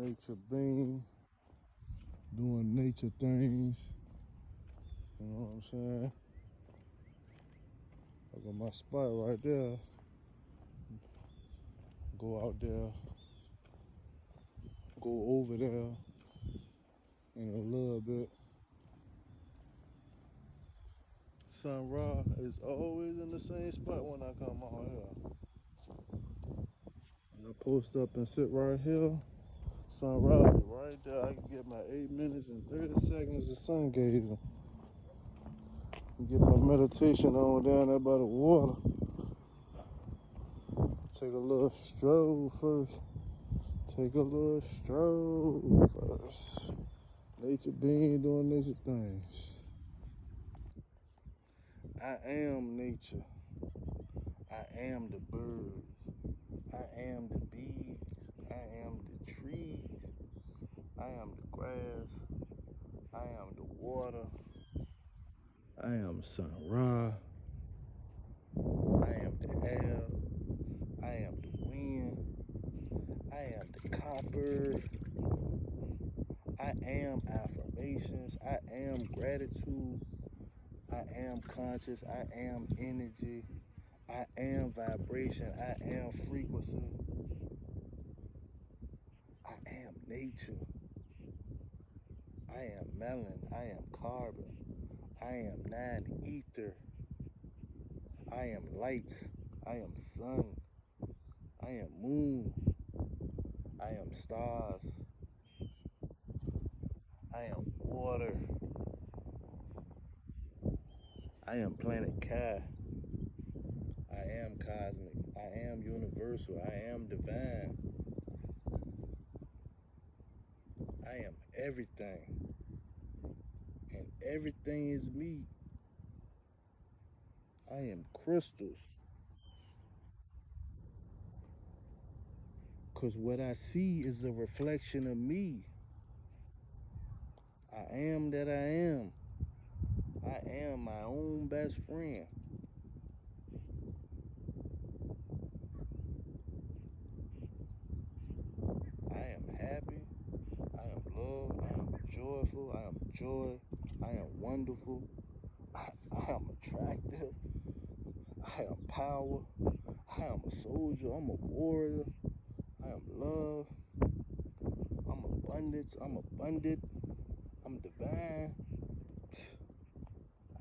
Nature Bean, doing nature things. You know what I'm saying? I got my spot right there. Go out there, go over there in a little bit. Sun Ra is always in the same spot when I come out here. And I post up and sit right here. Sun Ra be right there. I can get my 8 minutes and 30 seconds of sun gazing. Get my meditation on down there by the water. Take a little stroll first. Nature Bean doing nature things. I am nature. I am the birds. I am the bees. I am the trees. I am the grass. I am the water. I am Sun Ra. I am the air. I am the wind. I am the copper. I am affirmations. I am gratitude. I am conscious. I am energy. I am vibration. I am frequency. I am nature. I am melanin. I am carbon. I am non-ether. I am light. I am sun. I am moon. I am stars. I am water. I am planet Kai. I am cosmic. I am universal. I am divine. I am everything. And everything is me. I am crystals. Because what I see is a reflection of me. I am that I am. I am my own best friend. I am happy. I am love. I am joyful. I am joy. I am wonderful. I am attractive. I am power. I am a soldier. I'm a warrior. I am love. I'm abundance. I'm abundant. I'm divine.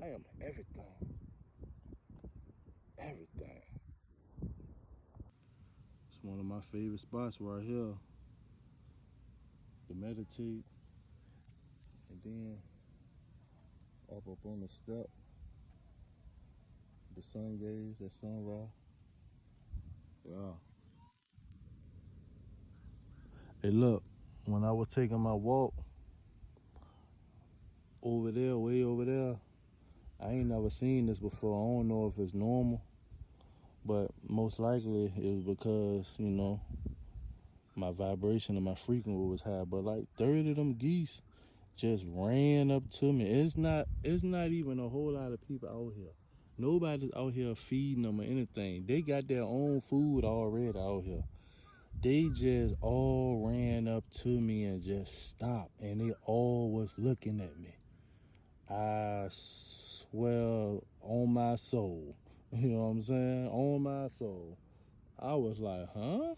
I am everything. Everything. It's one of my favorite spots right here to meditate, and then up on the step, the sun gaze, that sunrise. Yeah. Hey, look, when I was taking my walk over there, way over there, I ain't never seen this before. I don't know if it's normal, but most likely it was because, you know, my vibration and my frequency was high. But like 30 of them geese just ran up to me. It's not even a whole lot of people out here. Nobody's out here feeding them or anything. They got their own food already out here. They just all ran up to me and just stopped, and they all was looking at me. I swear on my soul. You know what I'm saying? On my soul. I was like, huh?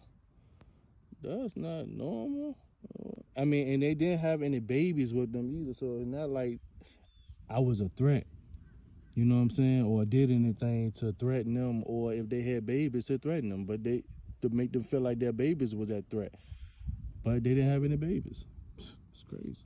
That's not normal. I mean, and they didn't have any babies with them either, so it's not like I was a threat. You know what I'm saying? Or did anything to threaten them, or if they had babies to threaten them, but they to make them feel like their babies was that threat. But they didn't have any babies. It's crazy.